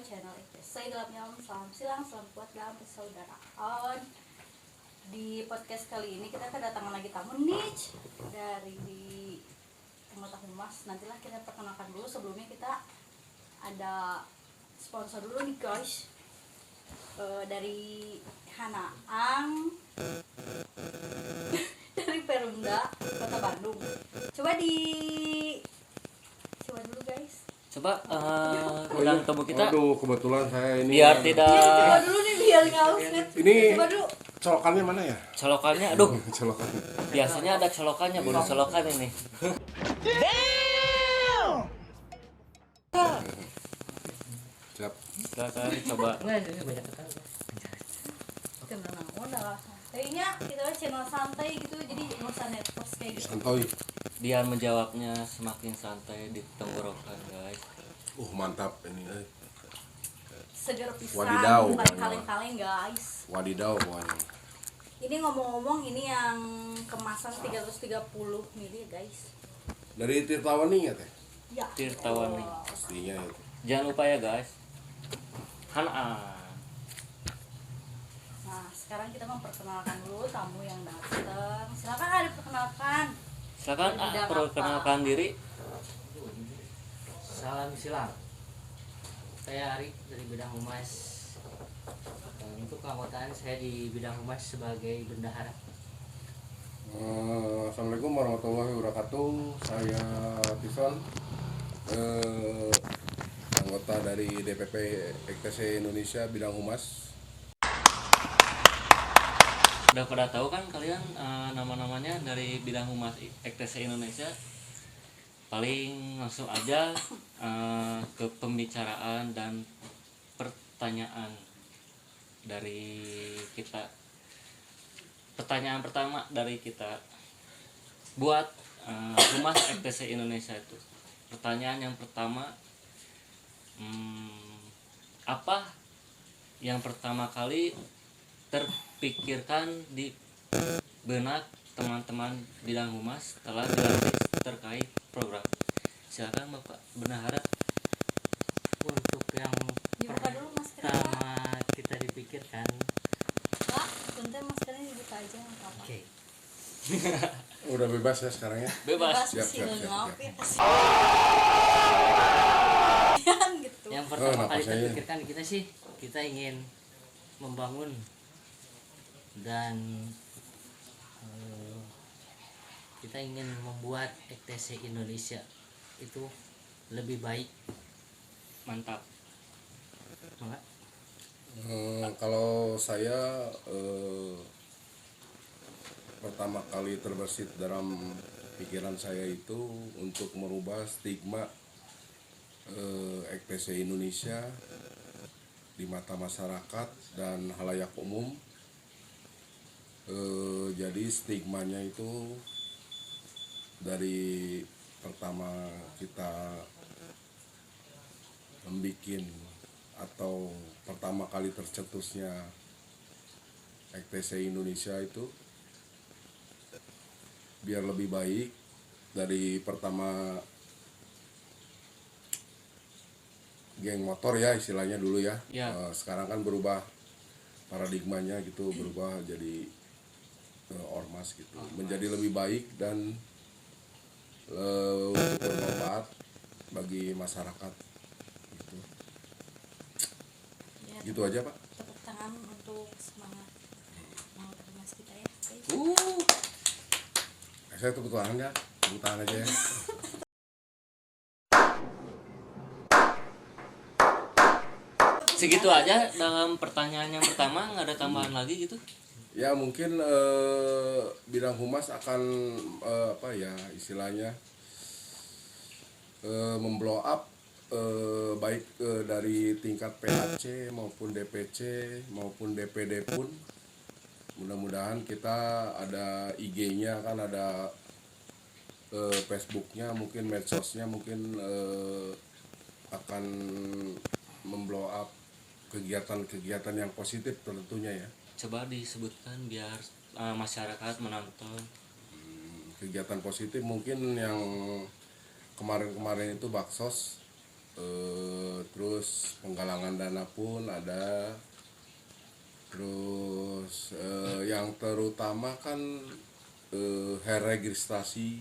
channel saya dalam nyawa salam silang, salam kuat dalam persaudaraan. Di podcast kali ini kita kedatangan lagi tamu niche dari anggota Humas. Nantilah kita perkenalkan dulu, sebelumnya kita ada sponsor dulu nih guys. Dari Hanaang dari Perumda Kota Bandung. Coba dulu guys. Coba undang tamu kita. Aduh, kebetulan saya ini Biar tidak. Coba dulu nih biar nggak ausnet. Ini Coba dulu. colokannya mana ya? Colokannya, aduh. Colokannya. Biasanya ada colokannya, bonus colokan ini. Siap. Silakan coba. Tenang, udah. Kayaknya kita channel santai gitu, jadi nggak usah netpost kayak gitu. Santoy. Biar menjawabnya semakin santai di tenggorokan, guys. Mantap ini. Seger pisan, Wadidaw. bukan kaleng-kaleng guys. Wadidaw pokoknya. Ini ngomong-ngomong ini yang kemasan 330 ml guys. Dari Tirtawani ya teh? Ya. Tirtawani. Pastinya itu. Jangan lupa ya, guys. Hanaang. Nah, sekarang kita memperkenalkan dulu tamu yang datang. Silakan diperkenalkan. Silakan perkenalkan diri. Salam silang. Saya Ari dari bidang humas. Untuk keanggotaan saya di bidang humas sebagai bendahara. Assalamualaikum warahmatullahi wabarakatuh. Saya Tison, anggota dari DPP EKTC Indonesia bidang humas. Udah pada tahu kan kalian nama-namanya dari bidang humas EKTC Indonesia. Paling langsung aja ke pembicaraan dan pertanyaan dari kita. Pertanyaan pertama dari kita buat humas EKTC Indonesia itu. Pertanyaan yang pertama, apa yang pertama kali terpikirkan di benak teman-teman bidang humas setelah dilatih terkait program? Silakan Bapak Bendahara. Untuk yang Dibuka dulu maskernya. pertama kita dipikirkan, Pak, bentar maskernya dibuka aja nggak apa-apa. oke, Udah bebas ya sekarang ya? Bebas. Siap, Siap, siap, siap. Gitu. yang pertama kali napasnya ya. terpikirkan kita sih, kita ingin membangun dan kita ingin membuat EKTC Indonesia itu lebih baik. Mantap. Maka Kalau saya pertama kali terbersit dalam pikiran saya itu untuk merubah stigma EKTC Indonesia di mata masyarakat dan halayak umum. Jadi stigmanya itu dari pertama kita membikin atau pertama kali tercetusnya EKTC Indonesia itu biar lebih baik. Dari pertama geng motor ya istilahnya dulu ya, Ya. Sekarang kan berubah paradigmanya gitu, berubah jadi ormas gitu, menjadi lebih baik dan untuk bermanfaat bagi masyarakat gitu. Ya, Gitu aja Pak. tepuk tangan untuk semangat humas kita ya guys. Saya tepuk tangan ya, tepuk tangan aja ya. Segitu aja dalam pertanyaan yang pertama, nggak ada tambahan lagi gitu. Ya mungkin bidang humas akan apa ya istilahnya memblow up baik dari tingkat PAC maupun DPC maupun DPD pun. Mudah-mudahan kita ada IG-nya, kan ada Facebook-nya, mungkin medsosnya, mungkin akan memblow up kegiatan-kegiatan yang positif tentunya ya. Coba disebutkan biar masyarakat menonton. Kegiatan positif mungkin yang kemarin-kemarin itu baksos terus penggalangan dana pun ada. Terus yang terutama kan registrasi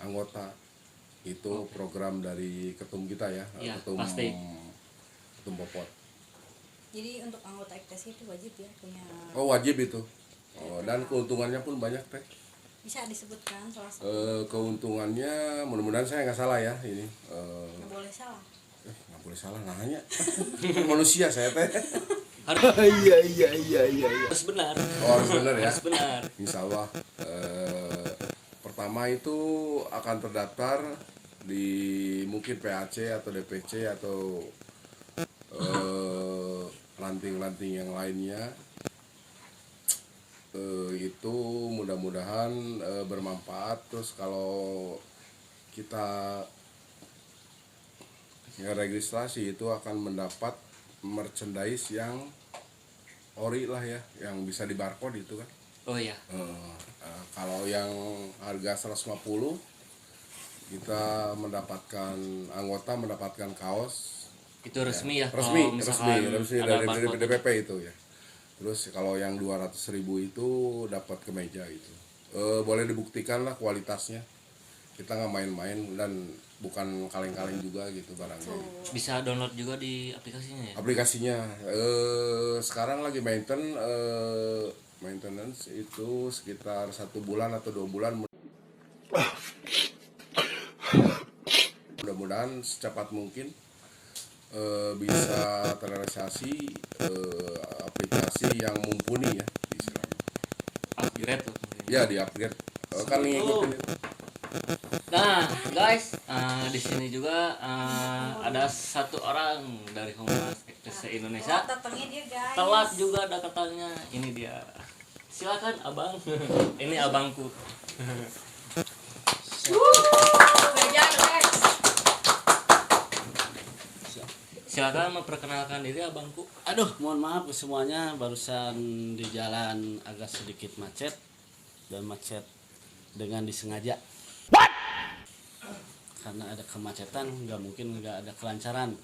anggota itu program dari ketum kita ya, Iya, ketum pasti. ketum Popot. Jadi untuk anggota ektes itu wajib ya punya. Oh wajib itu. Dan keuntungannya pun banyak teh. Bisa disebutkan salah satu. Keuntungannya mudah-mudahan saya nggak salah ya ini. Nggak boleh salah. Nggak boleh salah nanya. Manusia saya teh. Harus benar. Oh harus benar ya. Harus benar. Insya Allah. Pertama itu akan terdaftar di mungkin PAC atau DPC atau lanting-lanting yang lainnya. Itu mudah-mudahan bermanfaat. Terus kalau kita registrasi itu akan mendapat merchandise yang ori lah ya, yang bisa di barcode itu kan. Oh iya. Kalau yang harga 150 kita mendapatkan anggota mendapatkan kaos Itu resmi ya. resmi kalau misalkan ada dari barcode. DPP itu ya. Terus kalau yang 200.000 itu dapat kemeja itu. Boleh dibuktikan lah kualitasnya. Kita nggak main-main dan bukan kaleng-kaleng juga gitu barangnya. Bisa download juga di aplikasinya ya. Aplikasinya sekarang lagi maintenance itu sekitar 1 bulan atau 2 bulan. Mudah-mudahan secepat mungkin bisa terrealisasi aplikasi yang mumpuni ya istilahnya. Upgrade tuh. Ya di upgrade kan ngikutin itu. Nah, guys, di sini juga ada satu orang dari Humas Ektes Indonesia. Datangin dia guys. Telat juga ada katanya. Ini dia. Silakan abang. Ini abangku. Belajar guys. Silakan memperkenalkan diri abangku. Aduh, mohon maaf ke semuanya, barusan di jalan agak sedikit macet dan macet dengan disengaja. Karena ada kemacetan, nggak mungkin nggak ada kelancaran.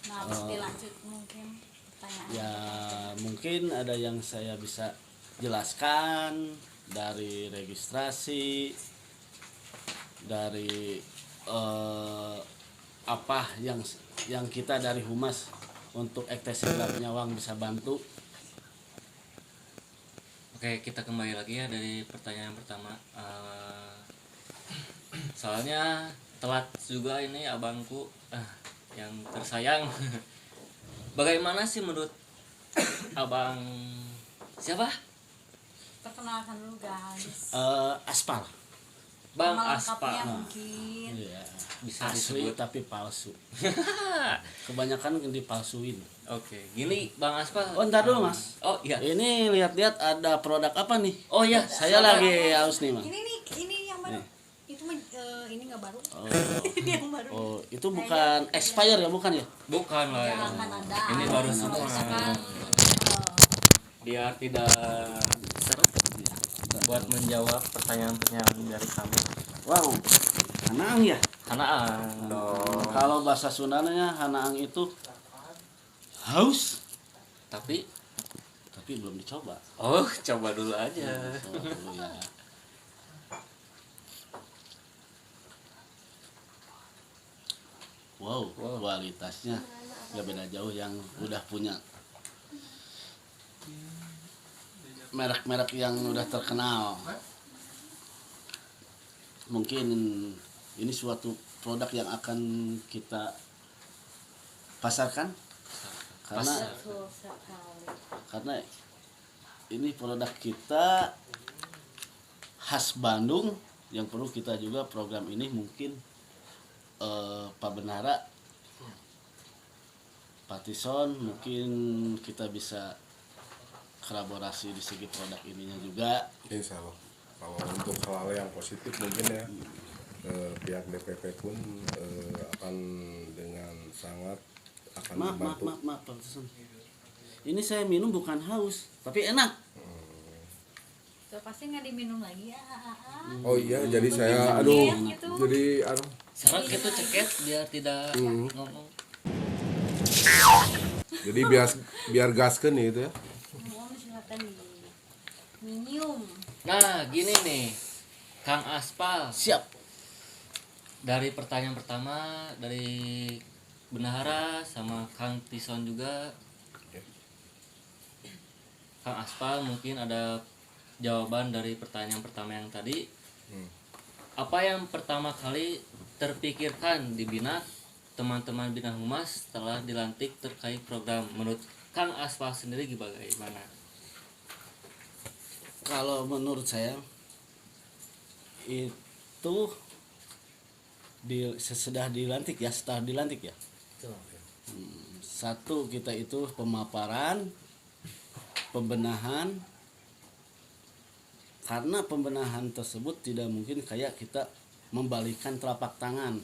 Nah, habis dilanjut mungkin pertanyaan. Ya mungkin ada yang saya bisa jelaskan dari registrasi, dari apa yang kita dari Humas untuk Ektes Gelap Nyawang bisa bantu. Oke, kita kembali lagi ya dari pertanyaan pertama. Soalnya telat juga ini abangku yang tersayang. Bagaimana sih menurut abang siapa? Perkenalkan dulu guys. Aspal. Bang Nama lengkapnya Aspal. mungkin. Iya. Bisa Asli disebut. tapi palsu. Kebanyakan dipalsuin. Oke, gini Bang Aspal. Oh, ntar dulu, Mas. Oh iya. Ini lihat-lihat ada produk apa nih? Oh iya, Saya lagi haus nih, Mas. Ini yang baru. Itu ini nggak baru. Oh, Ini yang baru. oh, itu bukan expire ya, bukan ya? bukan lah. Ya. Jangan ada. Ini baru Kalau semua. misalkan Biar tidak seret buat menjawab pertanyaan-pertanyaan dari kami. Wow, hanaang ya? Hanaan dong. Kalau bahasa Sundanya hanaang itu haus, Tapi belum dicoba. oh, coba dulu aja. Coba dulu ya. Wow, kualitasnya nggak beda jauh yang udah punya merek-merek yang udah terkenal. Mungkin ini suatu produk yang akan kita pasarkan karena betul sekali. karena ini produk kita khas Bandung yang perlu kita juga program ini mungkin Pak Benara, Pak Tison mungkin kita bisa kolaborasi di segi produk ininya juga. Insya Allah. Kalau untuk hal-hal yang positif mungkin ya pihak DPP pun akan dengan sangat akan membantu. Maaf Pak Tison. Ini saya minum bukan haus tapi enak. Tuh, pasti nggak diminum lagi ya. Oh iya, jadi saya Bikin aduh, gitu. jadi Serak gitu ceket biar tidak ngomong. Jadi biar gaskeun ya itu ya. Ngomong silakan di minum. Nah gini nih Kang Aspal, Siap. dari pertanyaan pertama dari Bendahara sama Kang Tison juga, Kang Aspal mungkin ada jawaban dari pertanyaan pertama yang tadi. Apa yang pertama kali terpikirkan di Bina teman-teman Bina Humas setelah dilantik terkait program? Menurut Kang Aspal sendiri bagaimana? Kalau menurut saya itu sesudah dilantik ya, setelah dilantik ya. Betul. Satu, kita itu pemaparan, pembenahan. Karena pembenahan tersebut tidak mungkin kayak kita membalikan telapak tangan.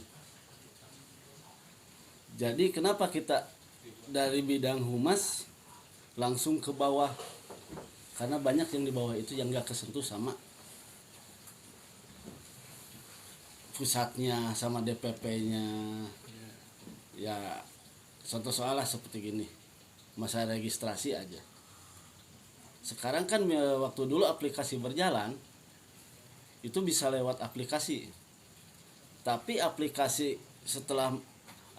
Jadi kenapa kita dari bidang humas langsung ke bawah? Karena banyak yang di bawah itu yang gak kesentuh sama pusatnya, sama DPP-nya. Ya contoh soal lah seperti gini, masa registrasi aja. Sekarang kan waktu dulu aplikasi berjalan itu bisa lewat aplikasi, tapi aplikasi setelah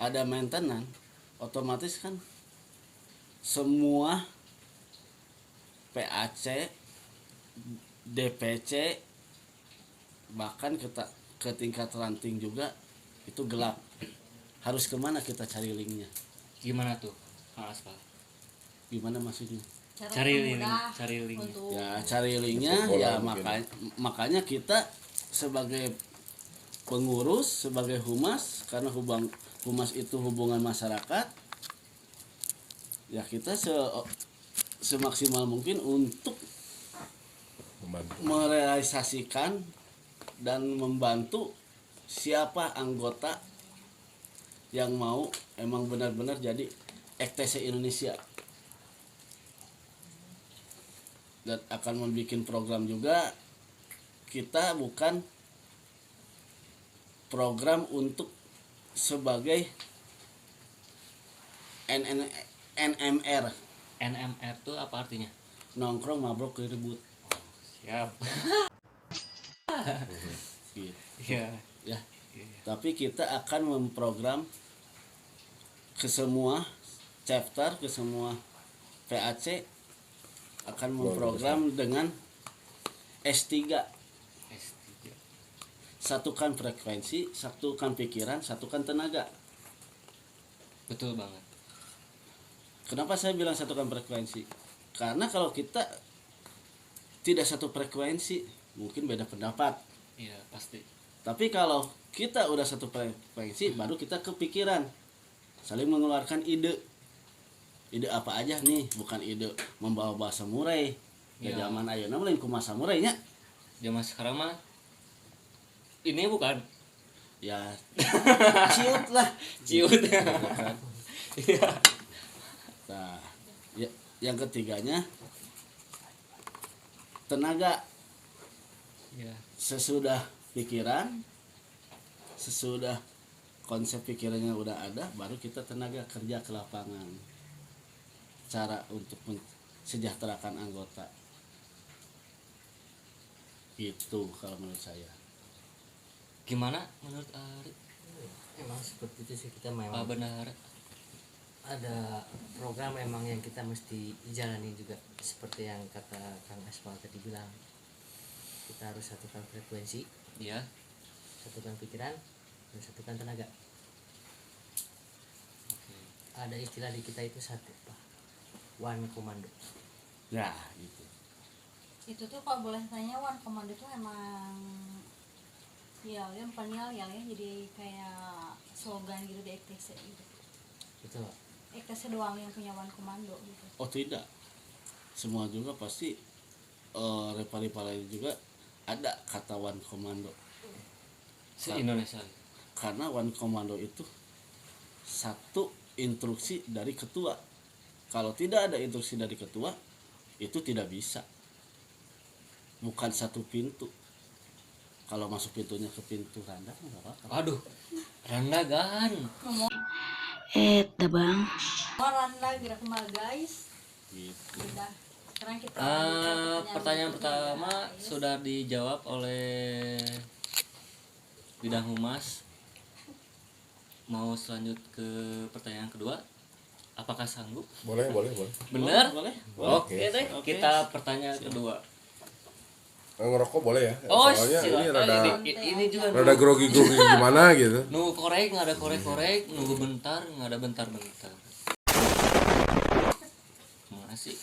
ada maintenance otomatis kan semua PAC, DPC, bahkan ke tingkat ranting juga itu gelap. Harus kemana kita cari linknya? Gimana tuh Kang Aspal? Gimana maksudnya? Cari link, mudah cari link. untuk Ya cari linknya Bola ya, mungkin. makanya kita sebagai pengurus, sebagai humas, karena humas itu hubungan masyarakat, ya kita semaksimal mungkin untuk Membantu. merealisasikan dan membantu siapa anggota yang mau emang benar-benar jadi EKTC Indonesia, dan akan membuat program juga. Kita bukan program untuk sebagai NMR, NMR tuh apa artinya? nongkrong mabok ribut Siap. gitu Iya. ya. Tapi kita akan memprogram ke semua chapter, ke semua PAC, akan memprogram dengan S3. S3. Satukan frekuensi, satukan pikiran, satukan tenaga. Betul banget. Kenapa saya bilang satukan frekuensi? Karena kalau kita tidak satu frekuensi, mungkin beda pendapat. Iya pasti. Tapi kalau kita udah satu frekuensi, baru kita kepikiran, saling mengeluarkan ide. Ide apa aja nih, bukan ide membawa bahasa murai. Ya Iya. zaman ayeuna mah lain kumaha samurainya. Zaman sekarang mah ini bukan Ya ciut lah. ciut. Gitu kan. Iya. Nah, yang ketiganya tenaga. Iya. Sesudah pikiran, sesudah konsep pikirannya udah ada, baru kita tenaga kerja ke lapangan. Cara untuk mensejahterakan anggota. Itu kalau menurut saya. Gimana menurut Ari? Emang seperti itu sih, kita Pak memang Bendahara. ada program emang yang kita mesti jalani juga, seperti yang kata Kang Aspal tadi bilang, kita harus satukan frekuensi, Iya. satukan pikiran, dan satukan tenaga. Oke. Ada istilah di kita itu satu Pak, one komando. Ya, gitu. itu tuh kalau boleh tanya one command itu emang ya bukan ya jadi kayak slogan gitu di EKTC gitu. Betul. EKTC doang yang punya one komando gitu. Oh tidak, semua juga pasti rival-rival juga ada kata one komando. Se-Indonesia. Karena one komando itu satu instruksi dari ketua. Kalau tidak ada instruksi dari ketua, itu tidak bisa. Bukan satu pintu. kalau masuk pintunya ke pintu randang nggak apa-apa. Aduh, randagan. Bang. Orang lagi kumaha guys. Gitu. Udah. Sekarang kita lanjut ke Pertanyaan berikutnya, pertama guys. sudah dijawab oleh bidang humas. Mau selanjut ke pertanyaan kedua, apakah sanggup? Boleh. Bener? Boleh. Oke Oke. deh, kita pertanyaan kedua. Ngerokok boleh ya? Oh, Soalnya ini silakan. rada Ini juga rada grogi-grogi gimana gitu. nunggu korek, nggak ada korek-korek, nunggu bentar, nggak ada bentar-bentar. Mana sih?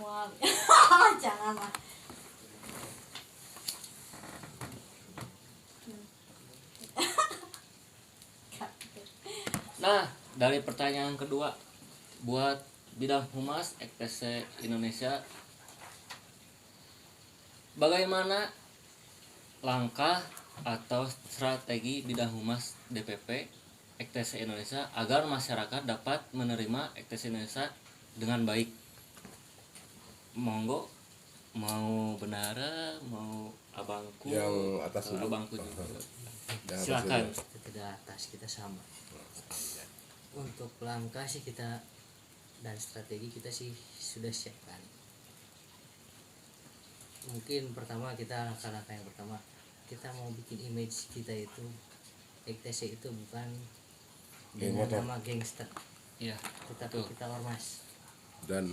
Mual. Jangan lah. Nah, dari pertanyaan kedua, buat bidang humas EKTC Indonesia, bagaimana langkah atau strategi bidang humas DPP EKTC Indonesia agar masyarakat dapat menerima EKTC Indonesia dengan baik? Monggo, mau Benara, mau abangku, Yang atas dulu. abangku juga. Yang atas Silakan. dulu. Kita tidak atas, kita sama. Untuk langkah sih kita dan strategi kita sih sudah siapkan. Mungkin pertama kita langkah-langkah yang pertama kita mau bikin image kita itu EKTC itu bukan Geng dengan motor. nama gangster, Iya, tetapi betul. kita ormas. Dan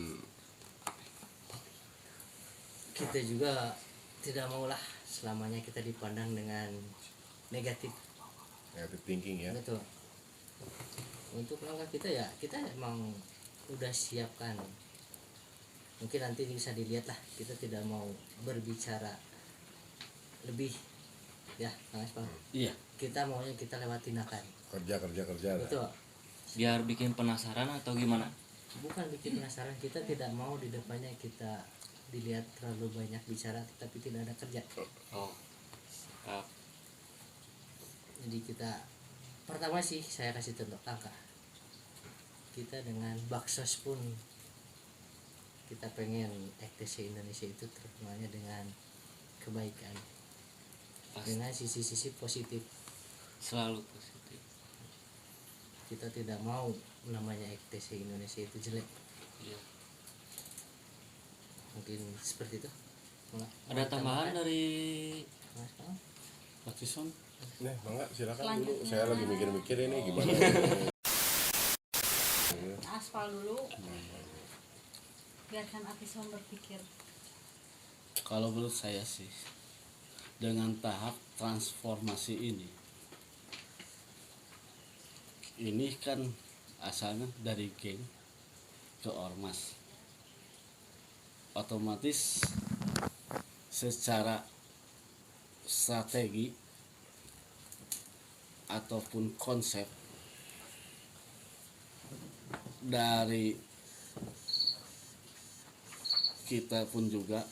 Kita juga tidak maulah selamanya kita dipandang dengan negatif. negative thinking ya. Betul. Untuk langkah kita ya kita emang udah siapkan. Mungkin nanti bisa dilihat lah, kita tidak mau berbicara lebih ya Kang Aspal. Iya. Kita maunya kita lewat tindakan. Kerja. Nah. Betul. Biar bikin penasaran atau gimana? Bukan bikin penasaran, kita tidak mau di depannya kita dilihat terlalu banyak bicara tapi tidak ada kerja. Oh, Jadi kita pertama sih saya kasih contoh langkah. Kita dengan baksos pun kita pengen EKTC Indonesia itu terkenalnya dengan kebaikan, pasti dengan sisi-sisi positif. selalu positif. Kita tidak mau namanya EKTC Indonesia itu jelek. Iya. Mungkin seperti itu. Ada tambahan dari Mas Pang? Patison. Nah, Bangga silakan dulu. Selanjutnya. Saya lagi mikir-mikir ini gimana. Aspal dulu. Biarkan Akison berpikir. Kalau menurut saya sih dengan tahap transformasi ini kan asalnya dari geng ke ormas, otomatis secara strategi ataupun konsep dari kita pun juga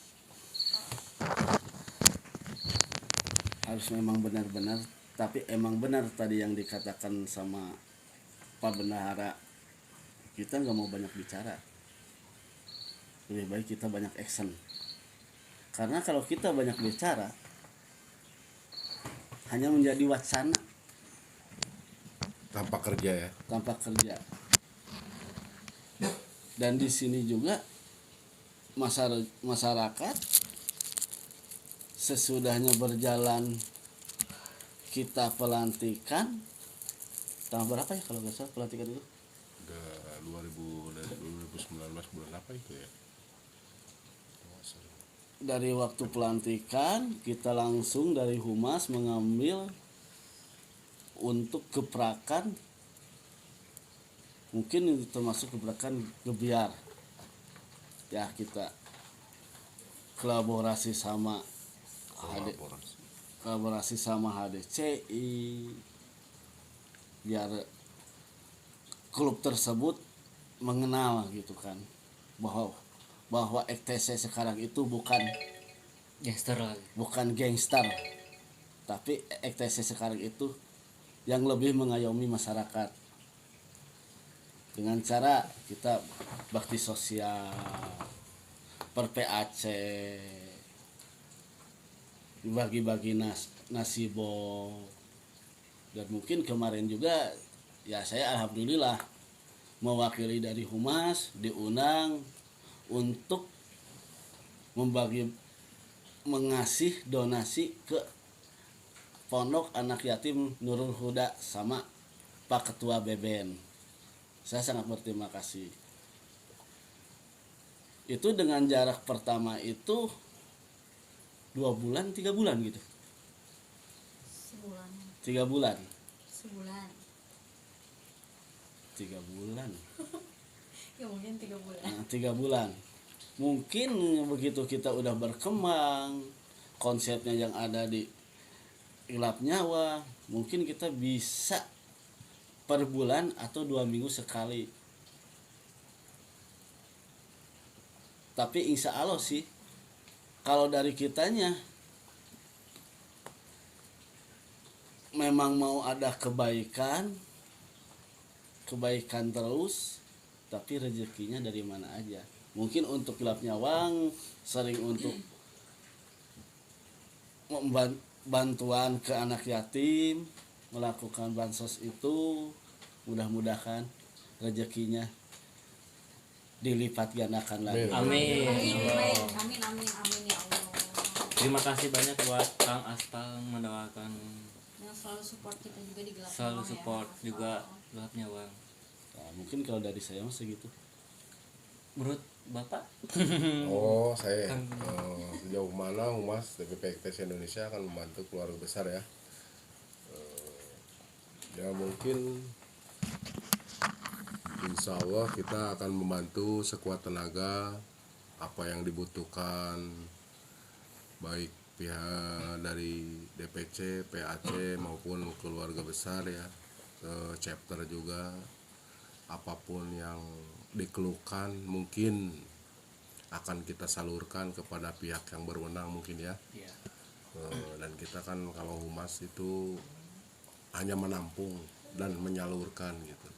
harus memang benar-benar, tapi emang benar tadi yang dikatakan sama Pak Bendahara, kita nggak mau banyak bicara, lebih baik kita banyak action. Karena kalau kita banyak bicara hanya menjadi wacana Tanpa kerja ya. tanpa kerja. Dan di sini juga masyarakat sesudahnya berjalan kita pelantikan tanggal berapa ya kalau nggak salah pelantikan itu Udah 2019 bulan apa itu ya? dari waktu pelantikan kita langsung dari humas mengambil untuk gebrakan, mungkin itu termasuk gebrakan gebiar ya, kita kolaborasi sama HDCI biar klub tersebut mengenal gitu kan bahwa EKTC sekarang itu bukan gangster lagi. gangster, tapi EKTC sekarang itu yang lebih mengayomi masyarakat dengan cara kita bakti sosial, per PAC, dibagi-bagi nasi box. Dan mungkin kemarin juga ya saya alhamdulillah mewakili dari Humas diundang untuk mengasih donasi ke Pondok Anak Yatim Nurul Huda sama Pak Ketua BBN. Saya sangat berterima kasih. Itu dengan jarak pertama itu 2 bulan 3 bulan gitu. Sebulan. 3 bulan. Sebulan. 3 bulan. Ya mungkin 3 bulan. 3 bulan. Mungkin begitu kita udah berkembang, konsepnya yang ada di Gelap Nyawa, mungkin kita bisa per bulan atau 2 minggu sekali. Tapi insya Allah sih, kalau dari kitanya memang mau ada kebaikan terus, tapi rezekinya dari mana aja. Mungkin untuk Gelap Nyawang sering untuk bantuan ke anak yatim, melakukan bansos itu, mudah-mudahan rezekinya dilipat gandakan lagi. Amin. Amin ya Allah. Terima kasih banyak buat Kang Aspal mendoakan, Yang selalu support kita juga di Gelap selalu Nyawang ya. support juga Gelap Nyawang. Nah, mungkin kalau dari saya mah segitu. Menurut Bapak? Oh, saya sejauh mana Humas DPP IKTS Indonesia akan membantu keluarga besar ya? Ya mungkin insya Allah kita akan membantu sekuat tenaga apa yang dibutuhkan, baik pihak dari DPC, PAC maupun keluarga besar ya, chapter juga, apapun yang dikeluhkan mungkin akan kita salurkan kepada pihak yang berwenang mungkin ya. Iya. Dan kita kan kalau Humas itu hanya menampung dan menyalurkan gitu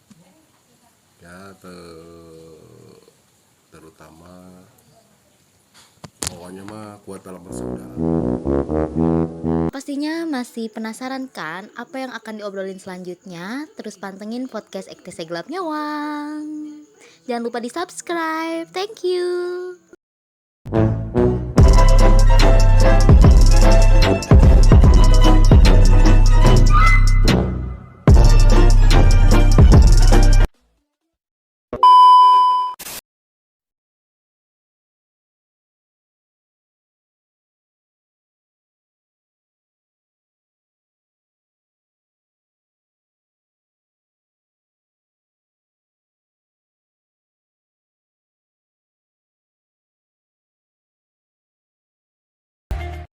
ya, terutama pokoknya mah kuat dalam bersaudara. Pastinya masih penasaran kan apa yang akan diobrolin selanjutnya? Terus pantengin podcast EKTC Gelap Nyawang. Jangan lupa di subscribe. Thank you.